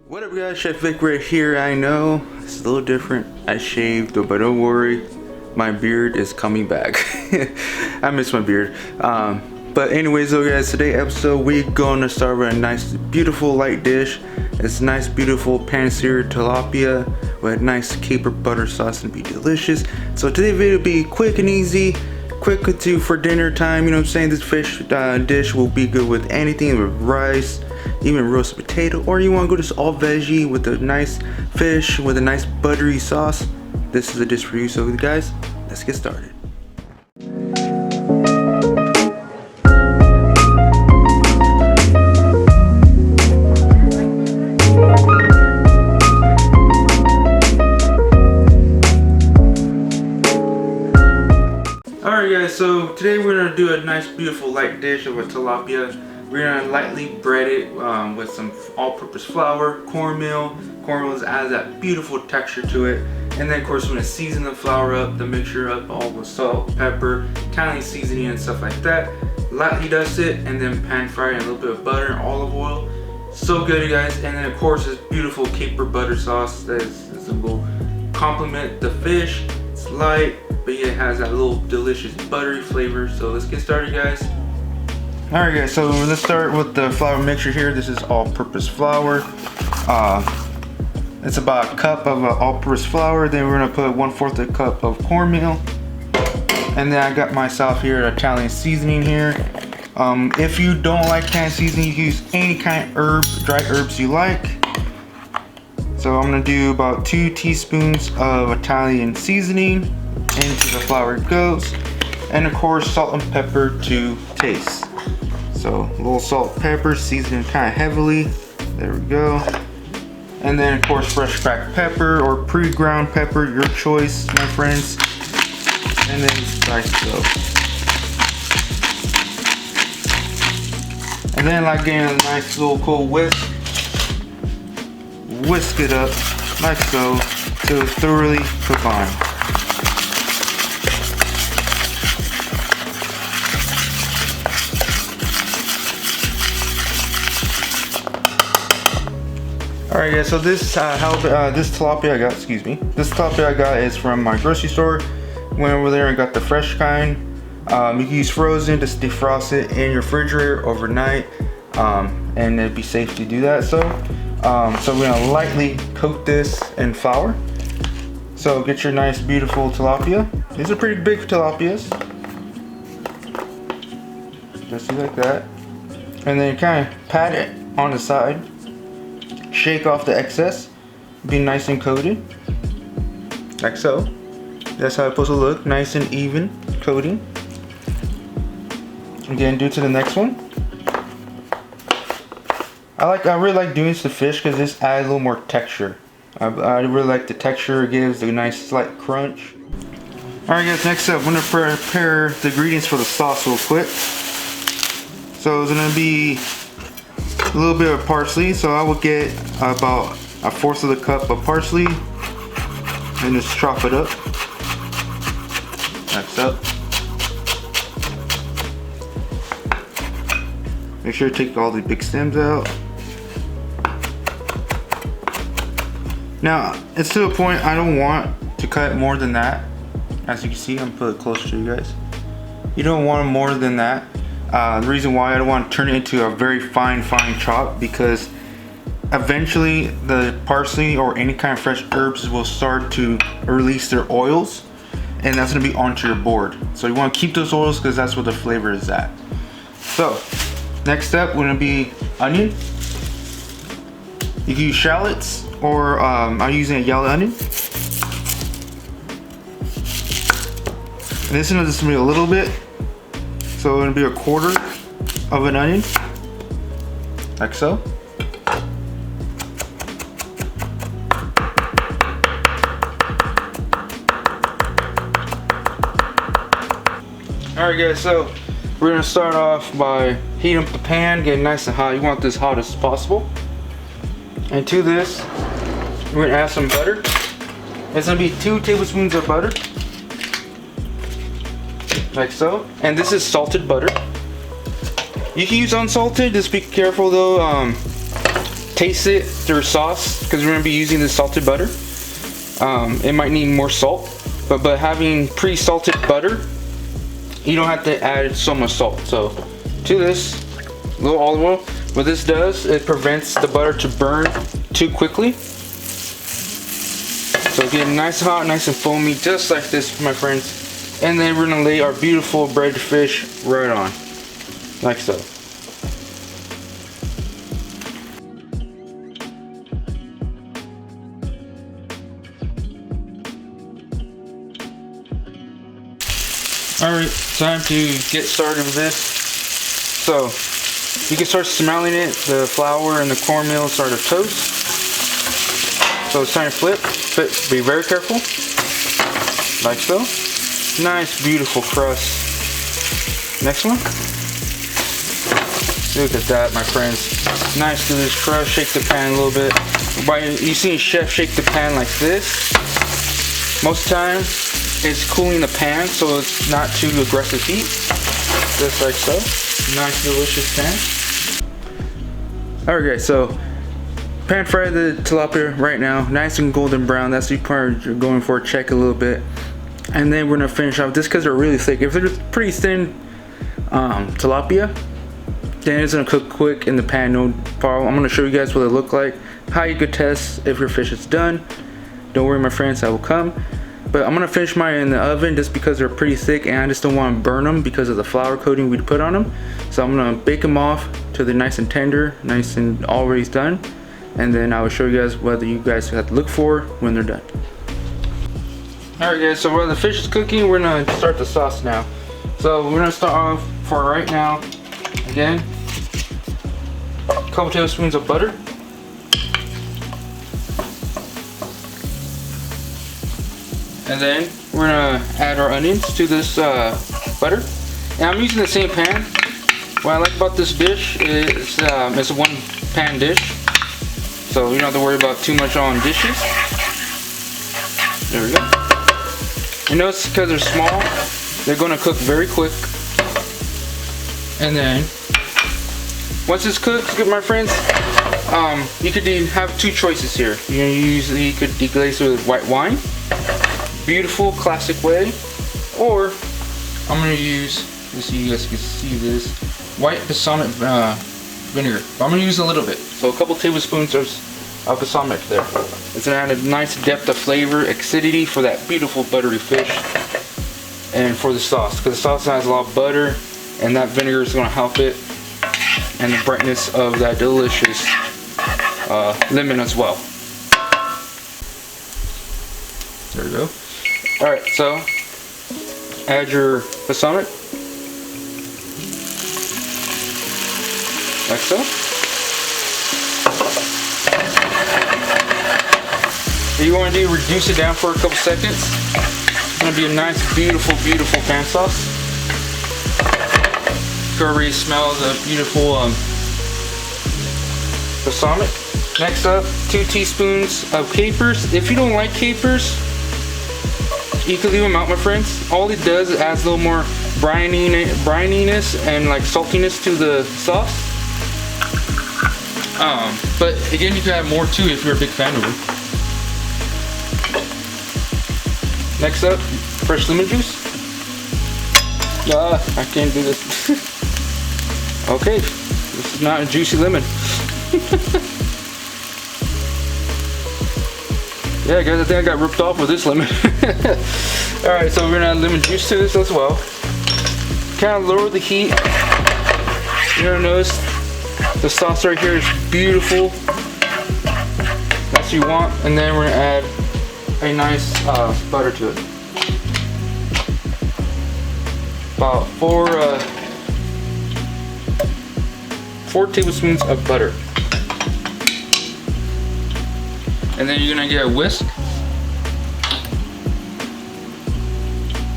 What up guys, Chef Vic right here. I know it's a little different. I shaved, but don't worry, my beard is coming back. I miss my beard. But anyways though guys, today's episode we're gonna start with a nice beautiful light dish. It's nice beautiful pan-seared tilapia with nice caper butter sauce and be delicious. So today's video will be quick and easy, quick to for dinner time, you know what I'm saying. This fish dish will be good with anything, with rice, even roasted potato, or you want to go just all veggie with a nice fish with a nice buttery sauce. This is a dish for you. So guys, let's get started. Alright guys, so today we're going to do a nice beautiful light dish of a tilapia. We're going to lightly bread it with some all-purpose flour, cornmeal. Cornmeal adds that beautiful texture to it. And then of course we're going to season the flour up, the mixture up, all with salt, pepper, Italian seasoning and stuff like that. Lightly dust it and then pan fry it in a little bit of butter and olive oil. So good you guys. And then of course this beautiful caper butter sauce that will complement the fish. It's light, but it has that little delicious buttery flavor. So let's get started guys. Alright guys, so let's start with the flour mixture here. This is all-purpose flour. It's about a cup of all-purpose flour. Then we're going to put 1/4 a cup of cornmeal. And then I got myself here Italian seasoning here. If you don't like canned seasoning, you can use any kind of herbs, dry herbs you like. So I'm going to do about 2 teaspoons of Italian seasoning. Into the flour it goes. And of course salt and pepper to taste. So a little salt, pepper, seasoning kind of heavily. There we go. And then of course fresh cracked pepper or pre-ground pepper, your choice, my friends. And then rice dough. And then like getting a nice little cool whisk. Whisk it up like so to thoroughly cook on. Alright guys, so this tilapia I got, this tilapia I got is from my grocery store. Went over there and got the fresh kind. You can use frozen, just defrost it in your refrigerator overnight, and it'd be safe to do that. So we're gonna lightly coat this in flour. So get your nice beautiful tilapia. These are pretty big tilapias. Just like that. And then kind of pat it on the side. Shake off the excess, be nice and coated, like so. That's how it's supposed to look, nice and even coating. Again, do to the next one. I really like doing this to fish because this adds a little more texture. I really like the texture, it gives a nice slight crunch. Alright guys, next up, I'm going to prepare the ingredients for the sauce real quick. So it's going to be a little bit of parsley, so I will get about 1/4 of the cup of parsley and just chop it up. Next up, make sure to take all the big stems out. Now it's to the point I don't want to cut more than that. As you can see, I'm put it closer to you guys. You don't want more than that. The reason why I don't want to turn it into a very fine chop, because eventually the parsley or any kind of fresh herbs will start to release their oils, and that's going to be onto your board. So you want to keep those oils because that's where the flavor is at. So next step going to be onion. You can use shallots, or I'm using a yellow onion. And this is going to be a little bit. So it's going to be 1/4 of an onion, like so. Alright guys, so we're going to start off by heating up the pan, getting nice and hot. You want this hot as possible. And to this, we're going to add some butter. It's going to be 2 tablespoons of butter. Like so. And this is salted butter. You can use unsalted, just be careful though. taste it through sauce because we're gonna be using the salted butter. It might need more salt, but having pre-salted butter, you don't have to add so much salt. So to this, a little olive oil. What this does, it prevents the butter to burn too quickly. So get nice hot, nice and foamy, just like this, my friends. And then we're gonna lay our beautiful breaded fish right on, like so. Alright, time to get started with this. So, you can start smelling it. The flour and the cornmeal start to toast. So it's time to flip. Be very careful. Like so. Nice, beautiful crust. Next one. Look at that, my friends. Nice delicious crust. Shake the pan a little bit. By you see a chef shake the pan like this, most of the time it's cooling the pan so it's not too aggressive heat. Just like so. Nice delicious pan. Alright guys, so pan fry the tilapia right now, nice and golden brown. That's the part you're going for. Check a little bit, and then we're gonna finish off this because they're really thick. If they're pretty thin tilapia, then it's gonna cook quick in the pan, no problem. I'm gonna show you guys what it look like, how you could test if your fish is done. Don't worry, my friends, I will come. But I'm gonna finish mine in the oven just because they're pretty thick and I just don't want to burn them because of the flour coating we put on them. So I'm gonna bake them off till they're nice and tender, nice and already done. And then I will show you guys what you guys have to look for when they're done. Alright guys, so while the fish is cooking, we're gonna start the sauce now. So we're gonna start off for right now, again, a couple tablespoons of butter. And then we're gonna add our onions to this butter. And I'm using the same pan. What I like about this dish is it's a one pan dish. So you don't have to worry about too much on dishes. There we go. You notice because they're small, they're gonna cook very quick. And then, once it's cooked, my friends, you could have two choices here. You could deglaze it with white wine. Beautiful classic way, or I'm going to use this so you guys can see this white balsamic vinegar. I'm going to use a little bit, so a couple tablespoons of balsamic there. It's going to add a nice depth of flavor, acidity for that beautiful buttery fish, and for the sauce, because the sauce has a lot of butter and that vinegar is going to help it, and the brightness of that delicious lemon as well. There we go. Alright, so add your balsamic, like so. What you want to do, reduce it down for a couple seconds. It's going to be a nice, beautiful, beautiful pan sauce. You can already smell the beautiful balsamic. Next up, 2 teaspoons of capers. If you don't like capers, you can leave them out, my friends. All it does is adds a little more brininess and like saltiness to the sauce. But again, you can add more too if you're a big fan of it. Next up, fresh lemon juice. I can't do this. Okay, this is not a juicy lemon. Yeah, guys, I think I got ripped off with this lemon. Alright, so we're gonna add lemon juice to this as well. Kind of lower the heat. You're gonna notice the sauce right here is beautiful. That's what you want. And then we're gonna add a nice butter to it. About 4 tablespoons of butter. And then you're gonna get a whisk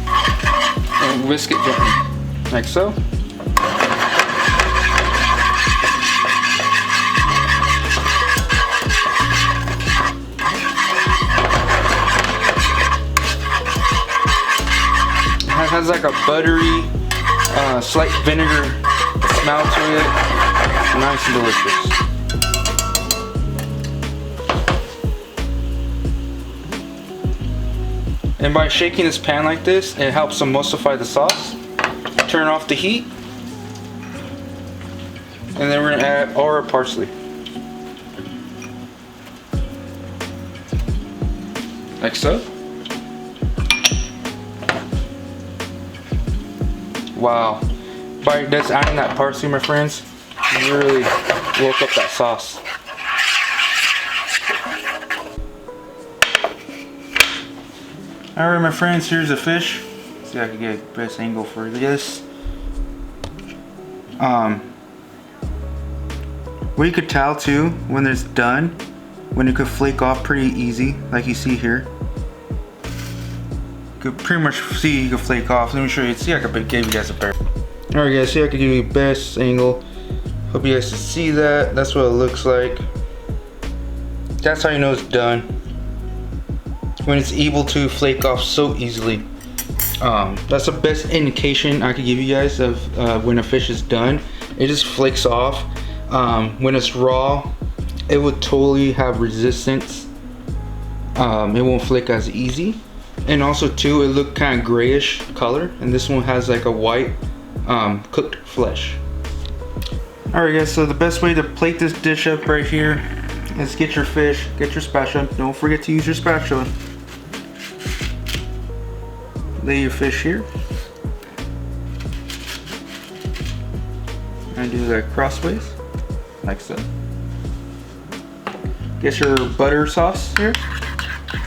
and whisk it gently, like so. It has like a buttery, slight vinegar smell to it. Nice and delicious. And by shaking this pan like this, it helps emulsify the sauce. Turn off the heat. And then we're gonna add all our parsley. Like so. Wow. By just adding that parsley, my friends, really woke up that sauce. Alright my friends, here's the fish. See if I can get the best angle for this. What you could tell too, when it's done, when it could flake off pretty easy, like you see here. You could pretty much see you could flake off. Let me show you, see I could give you guys a better. Alright guys, see I could give you the best angle. Hope you guys can see that. That's what it looks like. That's how you know it's done. When it's able to flake off so easily. That's the best indication I could give you guys of when a fish is done. It just flakes off. When it's raw, it would totally have resistance. It won't flake as easy. And also too, it look kind of grayish color, and this one has like a white cooked flesh. Alright guys, so the best way to plate this dish up right here is get your fish, get your spatula. Don't forget to use your spatula. Lay your fish here. And do that crossways, like so. Get your butter sauce here.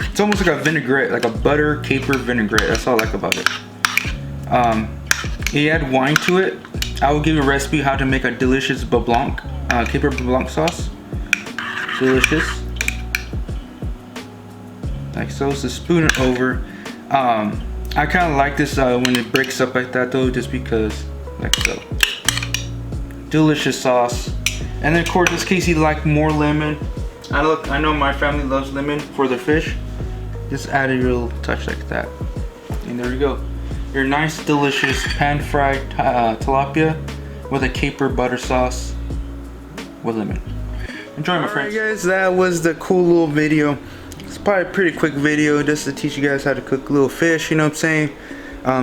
It's almost like a vinaigrette, like a butter caper vinaigrette. That's all I like about it. You add wine to it. I will give you a recipe how to make a delicious BLANC, caper BLANC sauce. Delicious. Like so, so spoon it over. I kind of like this when it breaks up like that though, just because, like so. Delicious sauce. And then of course, in this case, you like more lemon. I know my family loves lemon for their fish. Just add a little touch like that. And there you go. Your nice, delicious pan-fried tilapia with a caper butter sauce with lemon. Enjoy, my friends. Alright guys, that was the cool little video. It's probably a pretty quick video just to teach you guys how to cook little fish, you know what I'm saying?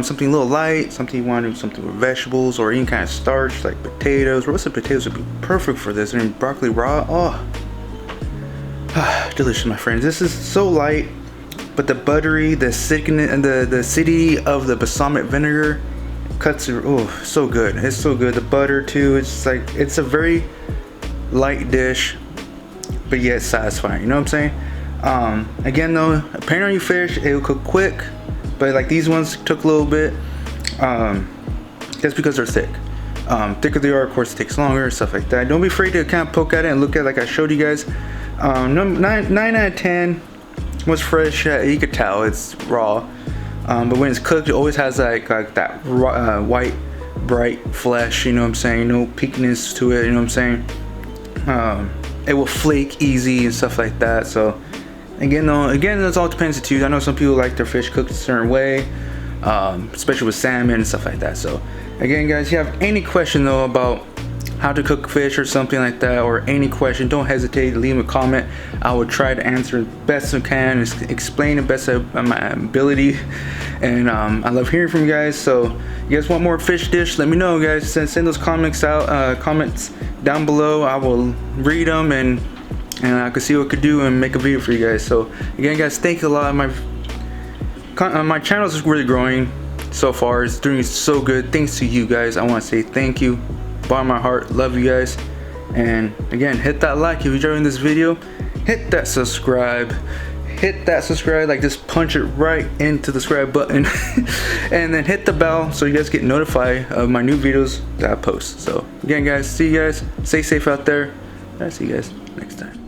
Something a little light, something you want to do something with vegetables or any kind of starch like potatoes. Roasted potatoes would be perfect for this. And broccoli raw, oh. Delicious, my friends. This is so light, but the buttery, the sickening, and the acidity of the balsamic vinegar cuts it. Oh, so good. It's so good. The butter too. It's like, it's a very light dish, but yet satisfying. You know what I'm saying? Again though, depending on your fish, it will cook quick, but like these ones took a little bit. That's because they're thick. Thicker they are, of course, it takes longer, stuff like that. Don't be afraid to kind of poke at it and look at it like I showed you guys. 9 out of 10 was fresh. You could tell it's raw, but when it's cooked, it always has like that white, bright flesh. You know what I'm saying? No peakiness to it. You know what I'm saying? It will flake easy and stuff like that. So again, it all depends on you. I know some people like their fish cooked a certain way, especially with salmon and stuff like that. So again, guys, if you have any question though about how to cook fish or something like that, or any question, don't hesitate to leave a comment. I will try to answer the best I can and explain the best of my ability. And I love hearing from you guys. So you guys want more fish dish, let me know, guys. Send those comments out, comments down below. I will read them and I can see what I could do and make a video for you guys. So again, guys, thank you a lot. My channel is really growing so far. It's doing so good. Thanks to you guys. I want to say thank you. Bottom of my heart, love you guys. And again, hit that like if you're enjoying this video. Hit that subscribe. Hit that subscribe, like just punch it right into the subscribe button. And then hit the bell so you guys get notified of my new videos that I post. So again, guys, see you guys. Stay safe out there. I'll see you guys next time.